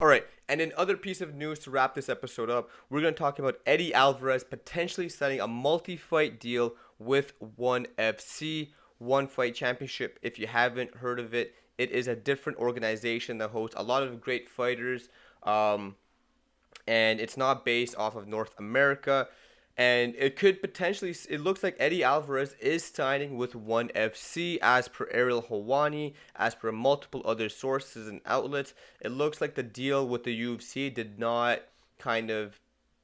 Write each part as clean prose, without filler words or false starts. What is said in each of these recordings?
Alright, and in other piece of news to wrap this episode up, we're going to talk about Eddie Alvarez potentially signing a multi-fight deal with OneFC, One Fight Championship. If you haven't heard of it, it is a different organization that hosts a lot of great fighters, and it's not based off of North America. And it could potentially, it looks like Eddie Alvarez is signing with ONE FC as per Ariel Helwani, as per multiple other sources and outlets. It looks like the deal with the UFC did not kind of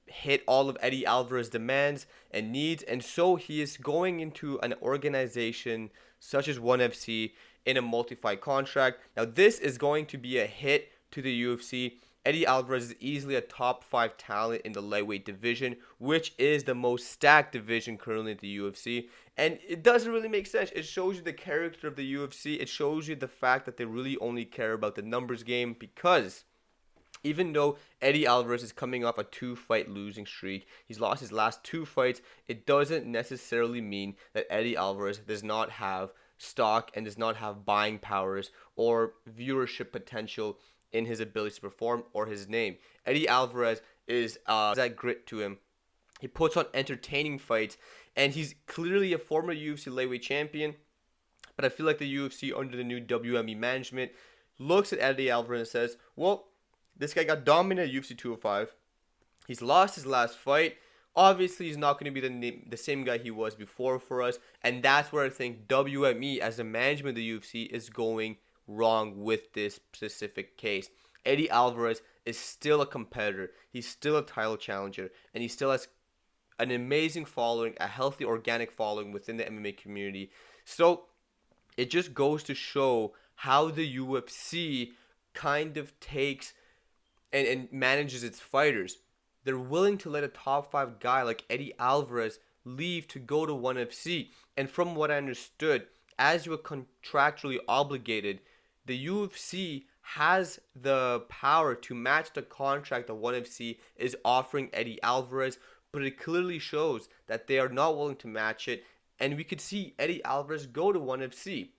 hit all of Eddie Alvarez's demands and needs. And so he is going into an organization such as ONE FC in a multi-fight contract. Now, this is going to be a hit to the UFC. Eddie Alvarez is easily a top 5 talent in the lightweight division, which is the most stacked division currently in the UFC. And it doesn't really make sense. It shows you the character of the UFC. It shows you the fact that they really only care about the numbers game, because even though Eddie Alvarez is coming off a 2-fight losing streak, he's lost his last 2 fights, it doesn't necessarily mean that Eddie Alvarez does not have stock and does not have buying powers or viewership potential in his ability to perform or his name. Eddie Alvarez is that grit to him. He puts on entertaining fights, and he's clearly a former UFC lightweight champion. But I feel like the UFC under the new WME management looks at Eddie Alvarez and says, well, this guy got dominated at UFC 205. He's lost his last fight. Obviously, he's not going to be the same guy he was before for us. And that's where I think WME, as the management of the UFC, is going wrong with this specific case. Eddie Alvarez is still a competitor. He's still a title challenger. And he still has an amazing following, a healthy, organic following within the MMA community. So it just goes to show how the UFC kind of takes and manages its fighters. They're willing to let a top 5 guy like Eddie Alvarez leave to go to ONE FC. And from what I understood, as you are contractually obligated, the UFC has the power to match the contract that ONE FC is offering Eddie Alvarez, but it clearly shows that they are not willing to match it, and we could see Eddie Alvarez go to ONE FC.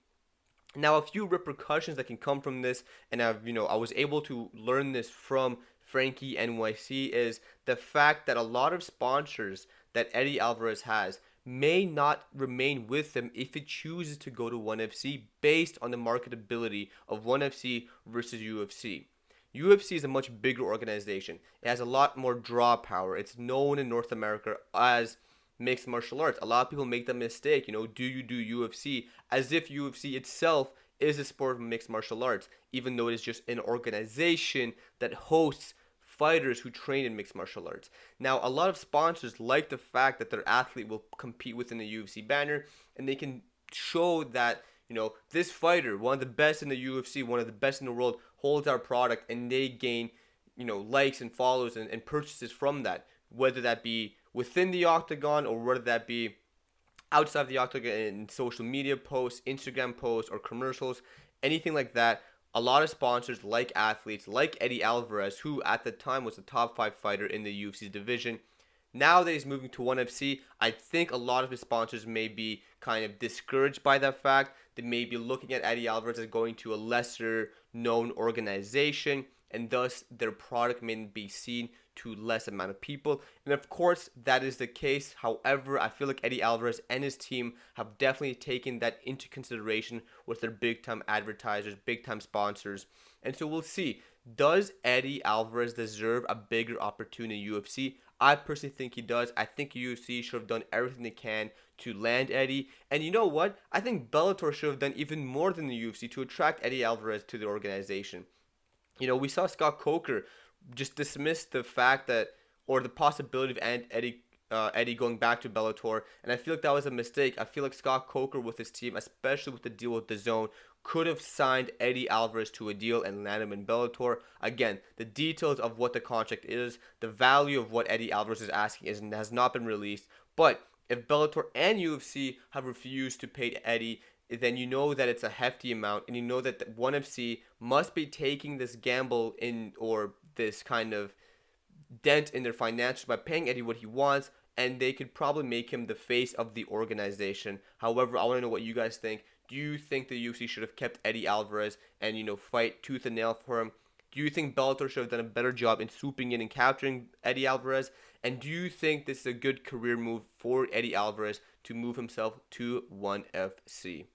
Now, a few repercussions that can come from this, and I was able to learn this from Frankie NYC, is the fact that a lot of sponsors that Eddie Alvarez has may not remain with them if it chooses to go to ONE FC based on the marketability of ONE FC versus UFC. UFC is a much bigger organization. It has a lot more draw power. It's known in North America as mixed martial arts. A lot of people make the mistake, do you do UFC, as if UFC itself is a sport of mixed martial arts, even though it is just an organization that hosts fighters who train in mixed martial arts. Now, a lot of sponsors like the fact that their athlete will compete within the UFC banner, and they can show that, this fighter, one of the best in the UFC, one of the best in the world, holds our product, and they gain, likes and follows and purchases from that, whether that be within the octagon or whether that be outside of the octagon in social media posts, Instagram posts, or commercials, anything like that. A lot of sponsors like athletes like Eddie Alvarez, who at the time was the top 5 fighter in the UFC division. Now that he's moving to ONE FC, I think a lot of his sponsors may be kind of discouraged by that fact. They may be looking at Eddie Alvarez as going to a lesser known organization, and thus their product may be seen to less amount of people. And of course, that is the case. However, I feel like Eddie Alvarez and his team have definitely taken that into consideration with their big-time advertisers, big-time sponsors. And so we'll see. Does Eddie Alvarez deserve a bigger opportunity in UFC? I personally think he does. I think UFC should have done everything they can to land Eddie. And you know what? I think Bellator should have done even more than the UFC to attract Eddie Alvarez to the organization. We saw Scott Coker just dismiss the fact that, or the possibility of Eddie going back to Bellator, and I feel like that was a mistake. I feel like Scott Coker with his team, especially with the deal with DAZN, could have signed Eddie Alvarez to a deal and landed him in Bellator. Again, the details of what the contract is, the value of what Eddie Alvarez is asking has not been released, but if Bellator and UFC have refused to pay Eddie, then you know that it's a hefty amount, and you know that ONE FC must be taking this gamble in, or this kind of dent in their financials by paying Eddie what he wants, and they could probably make him the face of the organization. However, I want to know what you guys think. Do you think the UFC should have kept Eddie Alvarez and, fight tooth and nail for him? Do you think Bellator should have done a better job in swooping in and capturing Eddie Alvarez? And do you think this is a good career move for Eddie Alvarez to move himself to ONE FC?